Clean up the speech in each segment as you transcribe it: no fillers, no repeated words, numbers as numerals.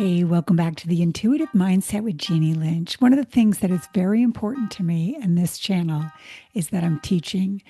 Hey, welcome back to the Intuitive Mindset with Jeannie Lynch. One of the things that is very important to me in this channel is that I'm teaching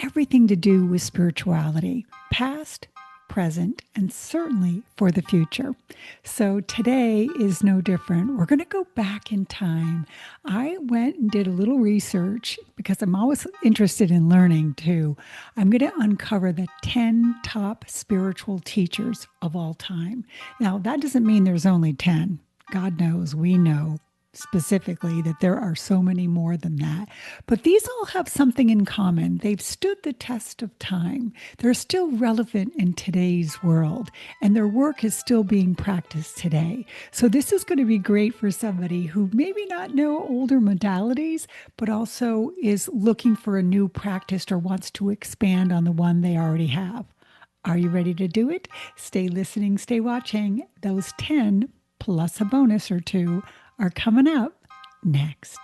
everything to do with spirituality, past, present, and certainly for the future. So today is no different. We're going to go back in time. I went and did a little research because I'm always interested in learning too. I'm going to uncover the 10 top spiritual teachers of all time. Now, that doesn't mean there's only 10. God knows, we know specifically that there are so many more than that. But these all have something in common. They've stood the test of time. They're still relevant in today's world, and their work is still being practiced today. So this is going to be great for somebody who maybe not know older modalities, but also is looking for a new practice or wants to expand on the one they already have. Are you ready to do it? Stay listening, stay watching. Those 10 plus a bonus or two are coming up next.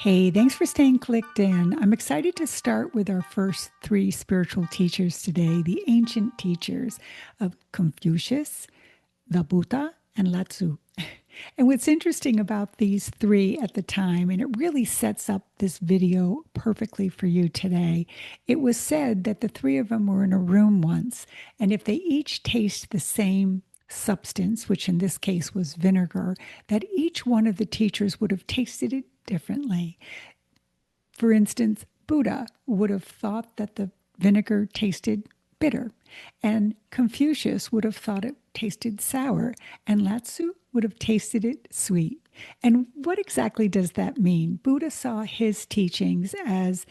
Hey, thanks for staying clicked in. I'm excited to start with our first three spiritual teachers today, the ancient teachers of Confucius, the Buddha, and Lao Tzu. And what's interesting about these three at the time, and it really sets up this video perfectly for you today, it was said that the three of them were in a room once, and if they each taste the same substance, which in this case was vinegar, that each one of the teachers would have tasted it differently. For instance, Buddha would have thought that the vinegar tasted bitter, and Confucius would have thought it tasted sour, and Lao Tzu would have tasted it sweet. And what exactly does that mean? Buddha saw his teachings as,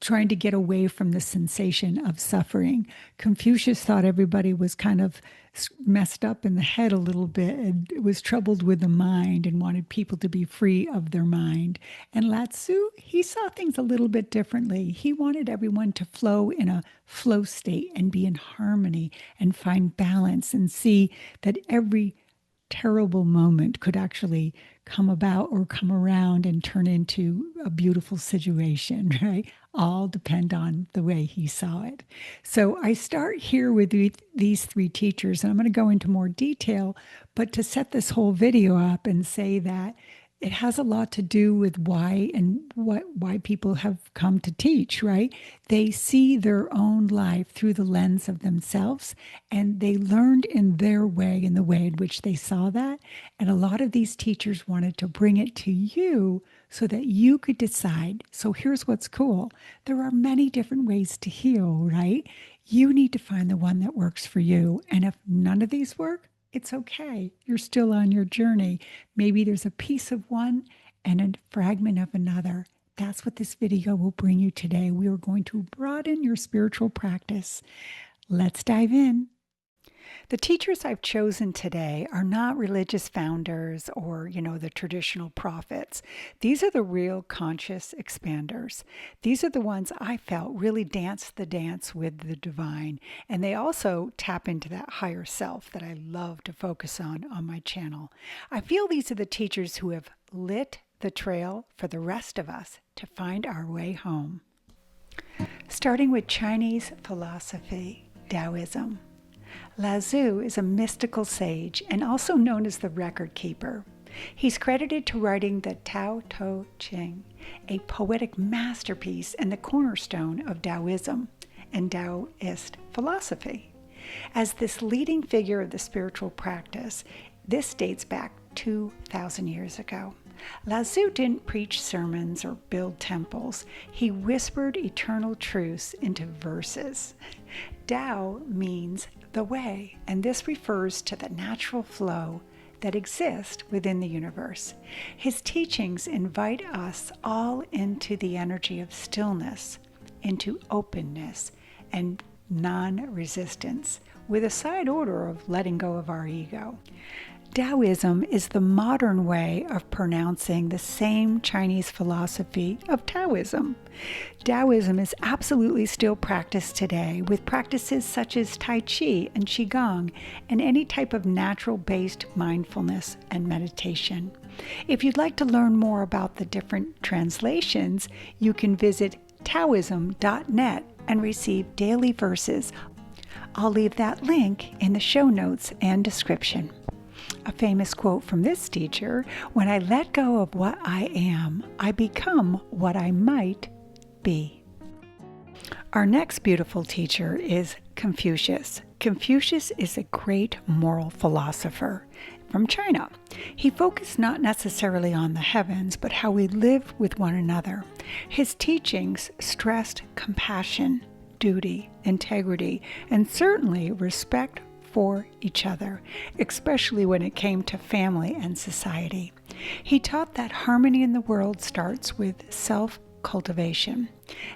trying to get away from the sensation of suffering. Confucius thought everybody was kind of messed up in the head a little bit and was troubled with the mind and wanted people to be free of their mind. And Lao Tzu, he saw things a little bit differently. He wanted everyone to flow in a flow state and be in harmony and find balance and see that every terrible moment could actually come about or come around and turn into a beautiful situation, right? All depend on the way he saw it. So I start here with these three teachers, and I'm going to go into more detail, but to set this whole video up and say that it has a lot to do with why people have come to teach, right? They see their own life through the lens of themselves, and they learned in their way, in the way in which they saw that. And a lot of these teachers wanted to bring it to you so that you could decide. So here's what's cool. There are many different ways to heal, right? You need to find the one that works for you. And if none of these work, it's okay. You're still on your journey. Maybe there's a piece of one and a fragment of another. That's what this video will bring you today. We are going to broaden your spiritual practice. Let's dive in. The teachers I've chosen today are not religious founders or, the traditional prophets. These are the real conscious expanders. These are the ones I felt really dance the dance with the divine. And they also tap into that higher self that I love to focus on my channel. I feel these are the teachers who have lit the trail for the rest of us to find our way home. Starting with Chinese philosophy, Taoism. Lao Tzu is a mystical sage and also known as the record keeper. He's credited to writing the Tao Te Ching, a poetic masterpiece and the cornerstone of Taoism and Taoist philosophy. As this leading figure of the spiritual practice, this dates back 2,000 years ago. Lao Tzu didn't preach sermons or build temples. He whispered eternal truths into verses. Tao means the way, and this refers to the natural flow that exists within the universe. His teachings invite us all into the energy of stillness, into openness and non-resistance, with a side order of letting go of our ego. Taoism is the modern way of pronouncing the same Chinese philosophy of Taoism. Taoism is absolutely still practiced today with practices such as Tai Chi and Qigong and any type of natural-based mindfulness and meditation. If you'd like to learn more about the different translations, you can visit Taoism.net and receive daily verses I'll leave that link in the show notes and description. A famous quote from this teacher: "When I let go of what I am, I become what I might be." Our next beautiful teacher is Confucius. Confucius is a great moral philosopher from China. He focused not necessarily on the heavens, but how we live with one another. His teachings stressed compassion, duty, integrity, and certainly respect for each other, especially when it came to family and society. He taught that harmony in the world starts with self-cultivation,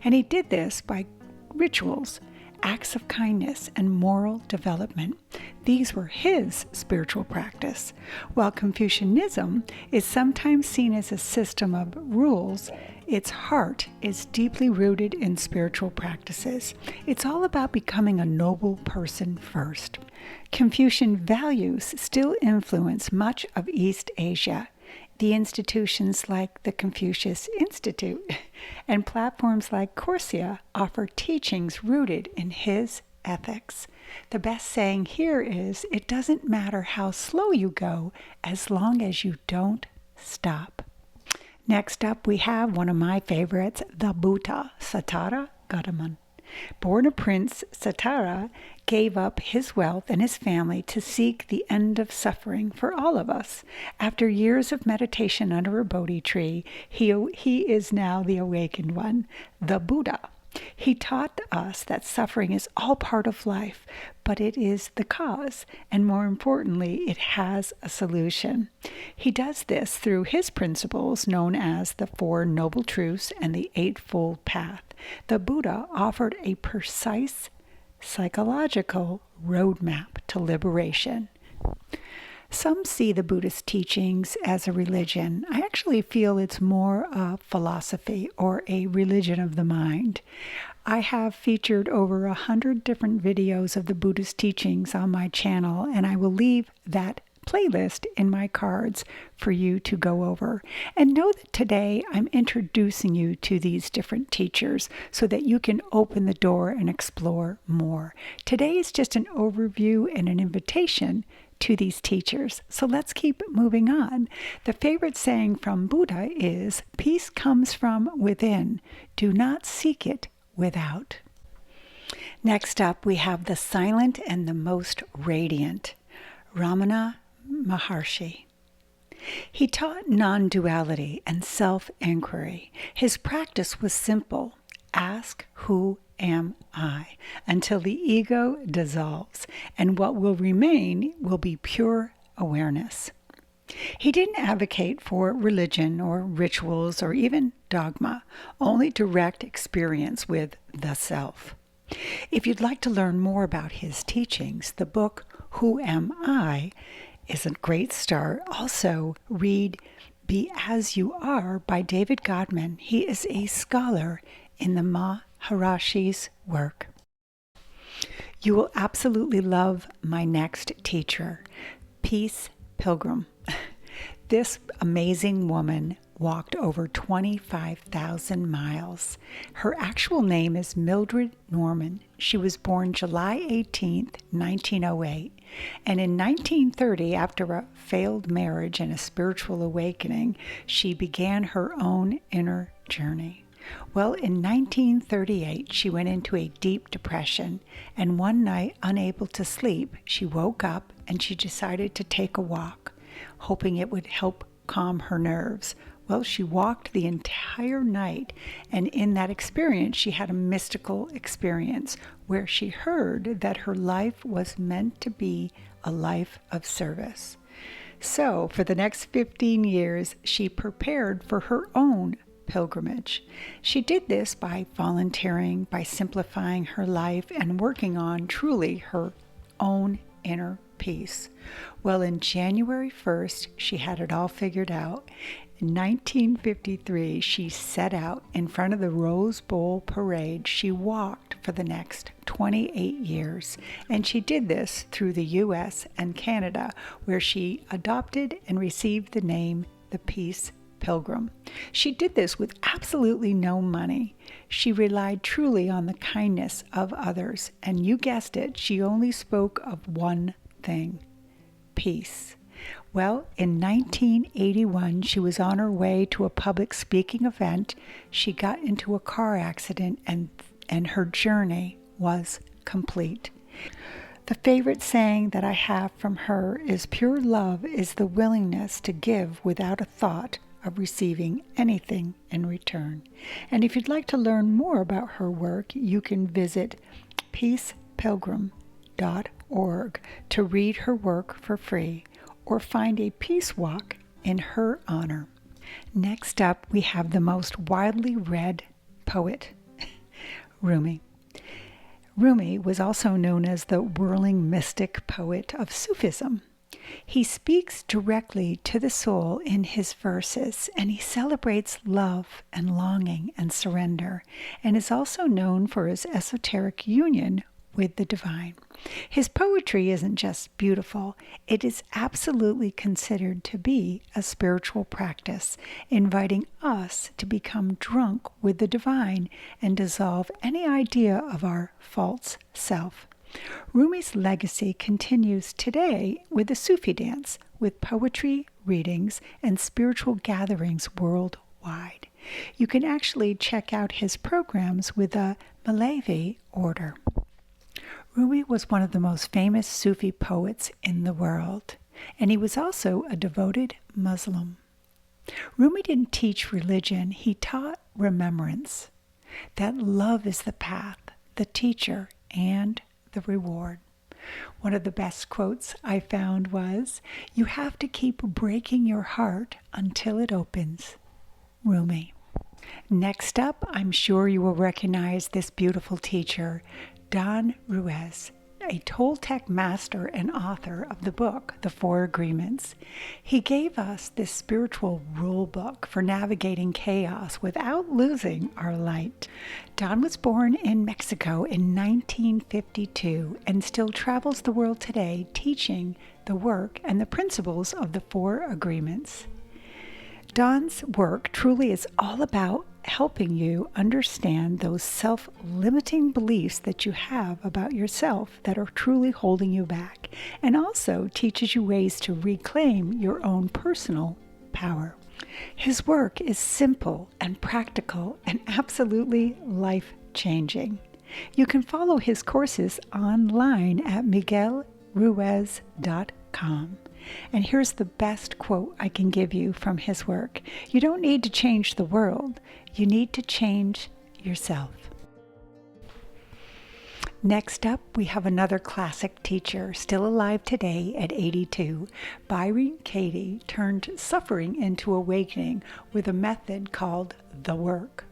and he did this by rituals, acts of kindness, and moral development. These were his spiritual practice. While Confucianism is sometimes seen as a system of rules, its heart is deeply rooted in spiritual practices. It's all about becoming a noble person first. Confucian values still influence much of East Asia. The institutions like the Confucius Institute and platforms like Coursera offer teachings rooted in his ethics. The best saying here is, it doesn't matter how slow you go as long as you don't stop. Next up, we have one of my favorites, the Buddha, Satara Gautaman. Born a prince, Satara gave up his wealth and his family to seek the end of suffering for all of us. After years of meditation under a Bodhi tree, he is now the awakened one, the Buddha. He taught us that suffering is all part of life, but it is the cause, and more importantly, it has a solution. He does this through his principles known as the Four Noble Truths and the Eightfold Path. The Buddha offered a precise psychological roadmap to liberation. Some see the Buddhist teachings as a religion. I actually feel it's more a philosophy or a religion of the mind. I have featured over 100 different videos of the Buddhist teachings on my channel, and I will leave that playlist in my cards for you to go over. And know that today I'm introducing you to these different teachers so that you can open the door and explore more. Today is just an overview and an invitation to these teachers. So let's keep moving on. The favorite saying from Buddha is, "Peace comes from within. Do not seek it without." Next up, we have the silent and the most radiant, Ramana Maharshi. He taught non-duality and self-inquiry. His practice was simple. Ask, who am I? Until the ego dissolves, and what will remain will be pure awareness. He didn't advocate for religion or rituals or even dogma, only direct experience with the self. If you'd like to learn more about his teachings, the book Who Am I is a great start. Also, read Be As You Are by David Godman. He is a scholar in the Maharshi's work. You will absolutely love my next teacher, Peace Pilgrim. This amazing woman walked over 25,000 miles. Her actual name is Mildred Norman. She was born July 18th, 1908. And in 1930, after a failed marriage and a spiritual awakening, she began her own inner journey. Well, in 1938, she went into a deep depression, and one night, unable to sleep, she woke up and she decided to take a walk, hoping it would help calm her nerves. Well, she walked the entire night, and in that experience, she had a mystical experience where she heard that her life was meant to be a life of service. So, for the next 15 years, she prepared for her own pilgrimage. She did this by volunteering, by simplifying her life, and working on truly her own inner peace. Well, in January 1st, she had it all figured out. In 1953, she set out in front of the Rose Bowl parade. She walked for the next 28 years, and she did this through the U.S. and Canada, where she adopted and received the name the Peace Pilgrim. She did this with absolutely no money. She relied truly on the kindness of others, and you guessed it, she only spoke of one thing: peace. Well, in 1981, she was on her way to a public speaking event. She got into a car accident, and her journey was complete. The favorite saying that I have from her is, "Pure love is the willingness to give without a thought of receiving anything in return." And if you'd like to learn more about her work, you can visit peacepilgrim.org to read her work for free or find a peace walk in her honor. Next up, we have the most widely read poet, Rumi. Rumi was also known as the whirling mystic poet of Sufism. He speaks directly to the soul in his verses, and he celebrates love and longing and surrender, and is also known for his esoteric union with the divine. His poetry isn't just beautiful, it is absolutely considered to be a spiritual practice, inviting us to become drunk with the divine and dissolve any idea of our false self. Rumi's legacy continues today with the Sufi dance, with poetry, readings, and spiritual gatherings worldwide. You can actually check out his programs with the Malavi order. Rumi was one of the most famous Sufi poets in the world, and he was also a devoted Muslim. Rumi didn't teach religion, he taught remembrance, that love is the path, the teacher, and the reward. One of the best quotes I found was, "You have to keep breaking your heart until it opens." Rumi. Next up, I'm sure you will recognize this beautiful teacher, Don Ruiz, a Toltec master and author of the book, The Four Agreements. He gave us this spiritual rule book for navigating chaos without losing our light. Don was born in Mexico in 1952 and still travels the world today teaching the work and the principles of the Four Agreements. Don's work truly is all about helping you understand those self-limiting beliefs that you have about yourself that are truly holding you back, and also teaches you ways to reclaim your own personal power. His work is simple and practical and absolutely life-changing. You can follow his courses online at miguelruiz.com. And here's the best quote I can give you from his work. You don't need to change the world. You need to change yourself. Next up, we have another classic teacher, still alive today at 82. Byron Katie turned suffering into awakening with a method called The Work,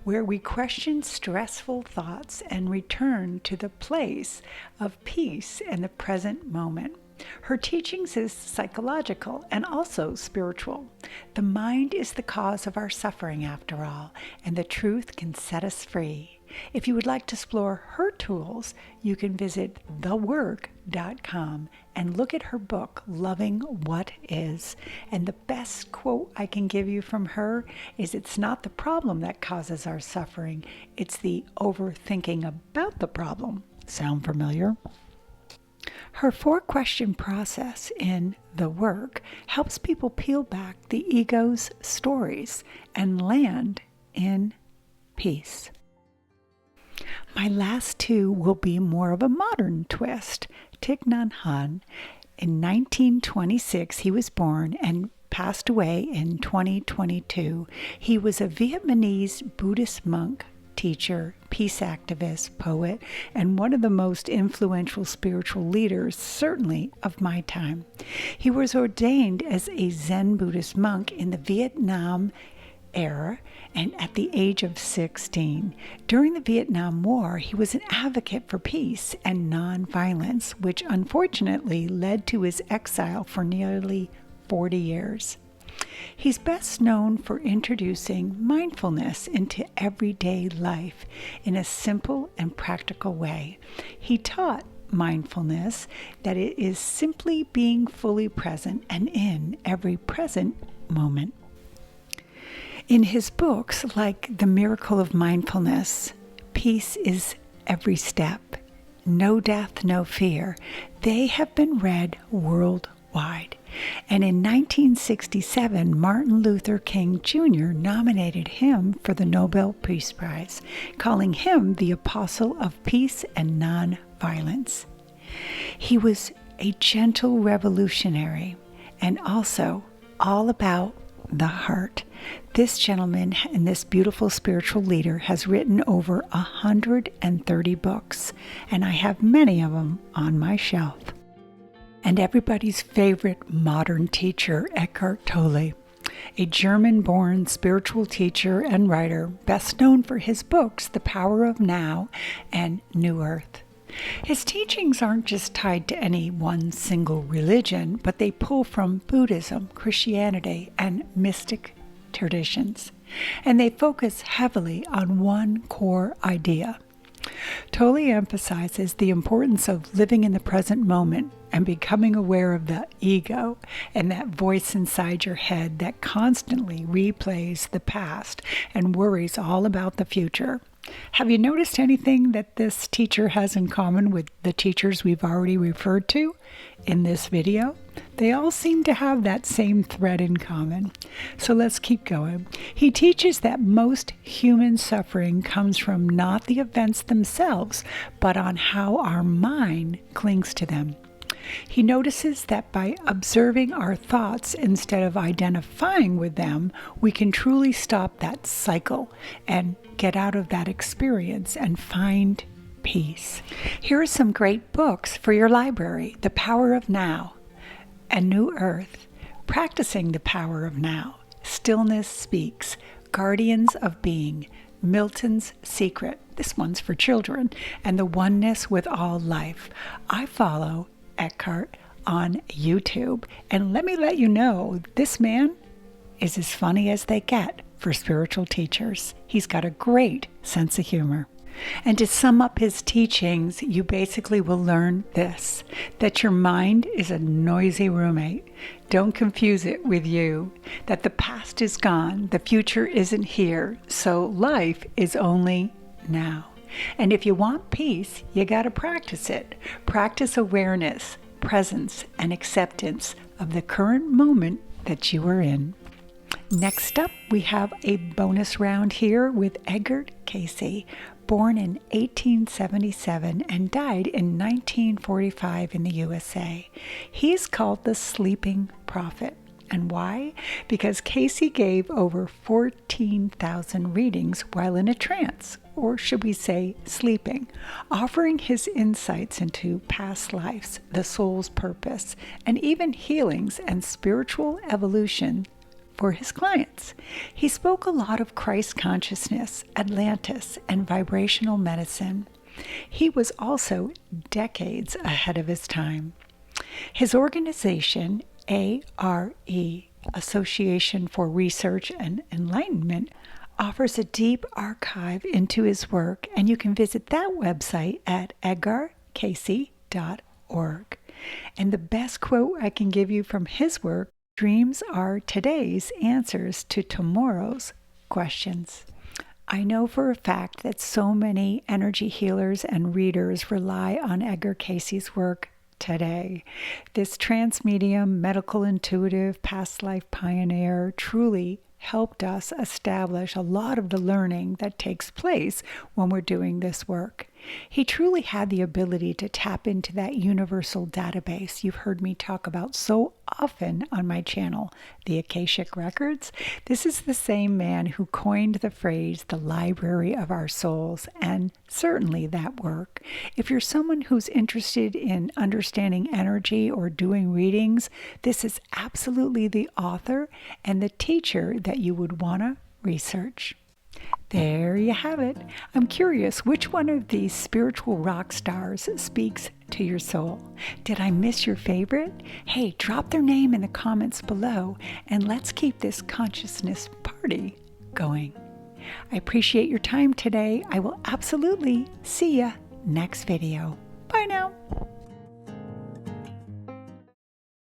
where we question stressful thoughts and return to the place of peace in the present moment. Her teachings is psychological and also spiritual. The mind is the cause of our suffering after all, and the truth can set us free. If you would like to explore her tools, you can visit thework.com and look at her book, Loving What Is. And the best quote I can give you from her is, "It's not the problem that causes our suffering, it's the overthinking about the problem." Sound familiar? Her four-question process in The Work helps people peel back the ego's stories and land in peace. My last two will be more of a modern twist. Thich Nhat, in 1926, he was born and passed away in 2022. He was a Vietnamese Buddhist monk, teacher, peace activist, poet, and one of the most influential spiritual leaders, certainly of my time. He was ordained as a Zen Buddhist monk in the Vietnam era and at the age of 16. During the Vietnam War, he was an advocate for peace and nonviolence, which unfortunately led to his exile for nearly 40 years. He's best known for introducing mindfulness into everyday life in a simple and practical way. He taught mindfulness that it is simply being fully present and in every present moment. In his books, like The Miracle of Mindfulness, Peace is Every Step, No Death, No Fear, they have been read worldwide. And in 1967, Martin Luther King Jr. nominated him for the Nobel Peace Prize, calling him the Apostle of Peace and Nonviolence. He was a gentle revolutionary and also all about the heart. This gentleman and this beautiful spiritual leader has written over 130 books, and I have many of them on my shelf. And everybody's favorite modern teacher, Eckhart Tolle, a German-born spiritual teacher and writer, best known for his books, The Power of Now and New Earth. His teachings aren't just tied to any one single religion, but they pull from Buddhism, Christianity, and mystic traditions. And they focus heavily on one core idea. Tolle emphasizes the importance of living in the present moment and becoming aware of the ego and that voice inside your head that constantly replays the past and worries all about the future. Have you noticed anything that this teacher has in common with the teachers we've already referred to in this video? They all seem to have that same thread in common. So let's keep going. He teaches that most human suffering comes from not the events themselves, but on how our mind clings to them. He notices that by observing our thoughts instead of identifying with them, we can truly stop that cycle and get out of that experience and find peace. Here are some great books for your library: The Power of Now and New Earth, Practicing the Power of Now, Stillness Speaks, Guardians of Being, Milton's Secret, this one's for children, and The Oneness with All Life. I follow Eckhart on YouTube, and let me let you know, this man is as funny as they get for spiritual teachers. He's got a great sense of humor. And to sum up his teachings, you basically will learn this: that your mind is a noisy roommate. Don't confuse it with you. That the past is gone, the future isn't here, so life is only now. And if you want peace, you got to practice it. Practice awareness, presence, and acceptance of the current moment that you are in. Next up, we have a bonus round here with Edgar Cayce, born in 1877 and died in 1945 in the USA. He's called the Sleeping Prophet. And why? Because Cayce gave over 14,000 readings while in a trance, or should we say sleeping, offering his insights into past lives, the soul's purpose, and even healings and spiritual evolution for his clients. He spoke a lot of Christ consciousness, Atlantis, and vibrational medicine. He was also decades ahead of his time. His organization, ARE, Association for Research and Enlightenment, offers a deep archive into his work, and you can visit that website at edgarcayce.org. And the best quote I can give you from his work: dreams are today's answers to tomorrow's questions. I know for a fact that so many energy healers and readers rely on Edgar Cayce's work today. This trance medium, medical intuitive, past life pioneer truly helped us establish a lot of the learning that takes place when we're doing this work. He truly had the ability to tap into that universal database you've heard me talk about so often on my channel, the Akashic Records. This is the same man who coined the phrase, the library of our souls, and certainly that work. If you're someone who's interested in understanding energy or doing readings, this is absolutely the author and the teacher that you would want to research. There you have it. I'm curious, which one of these spiritual rock stars speaks to your soul? Did I miss your favorite? Hey, drop their name in the comments below, and let's keep this consciousness party going. I appreciate your time today. I will absolutely see ya next video. Bye now.